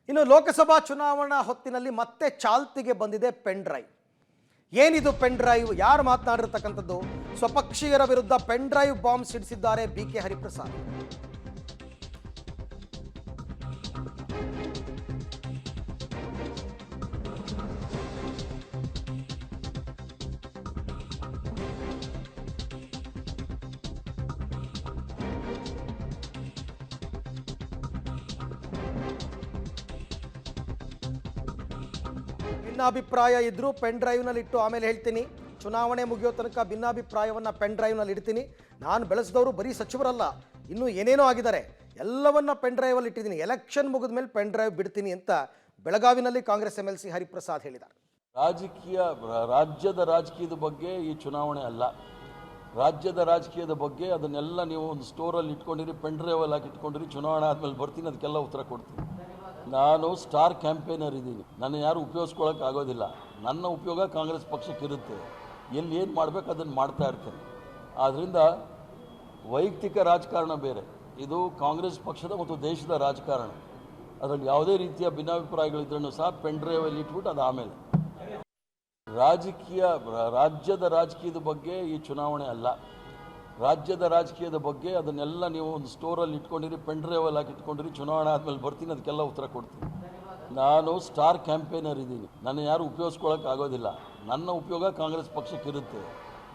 ಇನ್ನು ಲೋಕಸಭಾ ಚುನಾವಣಾ ಹೊತ್ತಿನಲ್ಲಿ ಮತ್ತೆ ಚಾಲ್ತಿಗೆ ಬಂದಿದೆ ಪೆನ್ ಡ್ರೈವ್. ಏನಿದು ಪೆನ್ ಡ್ರೈವ್? ಯಾರು ಮಾತನಾಡಿರ್ತಕ್ಕಂಥದ್ದು? ಸ್ವಪಕ್ಷೀಯರ ವಿರುದ್ಧ ಪೆನ್ ಡ್ರೈವ್ ಬಾಂಬ್ ಸಿಡಿಸಿದ್ದಾರೆ ಬಿಕೆ ಹರಿಪ್ರಸಾದ್. ಭಿನ್ನಾಭಿಪ್ರಾಯ ಇದ್ರೂ ಪೆನ್ ಡ್ರೈವ್ನಲ್ಲಿ ಇಟ್ಟು ಆಮೇಲೆ ಹೇಳ್ತೀನಿ, ಚುನಾವಣೆ ಮುಗಿಯೋ ತನಕ ಭಿನ್ನಾಭಿಪ್ರಾಯವನ್ನು ಪೆನ್ ಡ್ರೈವ್ನಲ್ಲಿ ಇಡ್ತೀನಿ. ನಾನು ಬೆಳೆಸಿದವರು ಬರೀ ಸಚಿವರಲ್ಲ, ಇನ್ನೂ ಏನೇನೋ ಆಗಿದ್ದಾರೆ, ಎಲ್ಲವನ್ನ ಪೆನ್ ಡ್ರೈವಲ್ಲಿ ಇಟ್ಟಿದ್ದೀನಿ, ಎಲೆಕ್ಷನ್ ಮುಗಿದ ಮೇಲೆ ಪೆನ್ ಡ್ರೈವ್ ಬಿಡ್ತೀನಿ ಅಂತ ಬೆಳಗಾವಿನಲ್ಲಿ ಕಾಂಗ್ರೆಸ್ MLC ಹರಿಪ್ರಸಾದ್ ಹೇಳಿದ್ದಾರೆ. ರಾಜ್ಯದ ರಾಜಕೀಯದ ಬಗ್ಗೆ ಈ ಚುನಾವಣೆ ಅಲ್ಲ. ರಾಜ್ಯದ ರಾಜಕೀಯದ ಬಗ್ಗೆ ಅದನ್ನೆಲ್ಲ ನೀವು ಒಂದು ಸ್ಟೋರಲ್ಲಿ ಇಟ್ಕೊಂಡಿರಿ, ಪೆನ್ ಡ್ರೈವಲ್ಲಿ ಹಾಕಿ ಇಟ್ಕೊಂಡಿರಿ, ಚುನಾವಣೆ ಆದಮೇಲೆ ಬರ್ತೀನಿ, ಅದಕ್ಕೆಲ್ಲ ಉತ್ತರ ಕೊಡ್ತೀನಿ. ನಾನು ಸ್ಟಾರ್ ಕ್ಯಾಂಪೇನರ್ ಇದ್ದೀನಿ, ನನ್ನ ಯಾರು ಉಪಯೋಗಿಸ್ಕೊಳ್ಳೋಕೆ ಆಗೋದಿಲ್ಲ. ನನ್ನ ಉಪಯೋಗ ಕಾಂಗ್ರೆಸ್ ಪಕ್ಷಕ್ಕಿರುತ್ತೆ, ಎಲ್ಲಿ ಏನು ಮಾಡಬೇಕು ಅದನ್ನು ಮಾಡ್ತಾ ಇರ್ತೇನೆ. ಆದ್ದರಿಂದ ವೈಯಕ್ತಿಕ ರಾಜಕಾರಣ ಬೇರೆ, ಇದು ಕಾಂಗ್ರೆಸ್ ಪಕ್ಷದ ಮತ್ತು ದೇಶದ ರಾಜಕಾರಣ. ಅದರಲ್ಲಿ ಯಾವುದೇ ರೀತಿಯ ಭಿನ್ನಾಭಿಪ್ರಾಯಗಳಿದ್ರೂ ಸಹ ಪೆನ್ ಡ್ರೈವಲ್ಲಿ ಇಟ್ಬಿಟ್ಟು ಅದು ಆಮೇಲೆ. ರಾಜ್ಯದ ರಾಜಕೀಯದ ಬಗ್ಗೆ ಈ ಚುನಾವಣೆ ಅಲ್ಲ. ರಾಜ್ಯದ ರಾಜಕೀಯದ ಬಗ್ಗೆ ಅದನ್ನೆಲ್ಲ ನೀವು ಒಂದು ಸ್ಟೋರಲ್ಲಿ ಇಟ್ಕೊಂಡಿರಿ, ಪೆನ್ ಡ್ರೈವಲ್ಲಿ ಹಾಕಿ ಇಟ್ಕೊಂಡಿರಿ, ಚುನಾವಣೆ ಆದಮೇಲೆ ಬರ್ತೀನಿ, ಅದಕ್ಕೆಲ್ಲ ಉತ್ತರ ಕೊಡ್ತೀನಿ. ನಾನು ಸ್ಟಾರ್ ಕ್ಯಾಂಪೇನರ್ ಇದ್ದೀನಿ, ನನ್ನ ಯಾರು ಉಪಯೋಗಿಸ್ಕೊಳ್ಳೋಕೆ ಆಗೋದಿಲ್ಲ. ನನ್ನ ಉಪಯೋಗ ಕಾಂಗ್ರೆಸ್ ಪಕ್ಷಕ್ಕಿರುತ್ತೆ,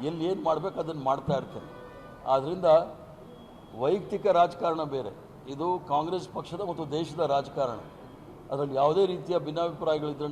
ಎಲ್ಲಿ ಏನು ಮಾಡಬೇಕು ಅದನ್ನು ಮಾಡ್ತಾ ಇರ್ತೇನೆ. ಆದ್ದರಿಂದ ವೈಯಕ್ತಿಕ ರಾಜಕಾರಣ ಬೇರೆ, ಇದು ಕಾಂಗ್ರೆಸ್ ಪಕ್ಷದ ಮತ್ತು ದೇಶದ ರಾಜಕಾರಣ. ಅದರಲ್ಲಿ ಯಾವುದೇ ರೀತಿಯ ಭಿನ್ನಾಭಿಪ್ರಾಯಗಳಿದ್ರೂ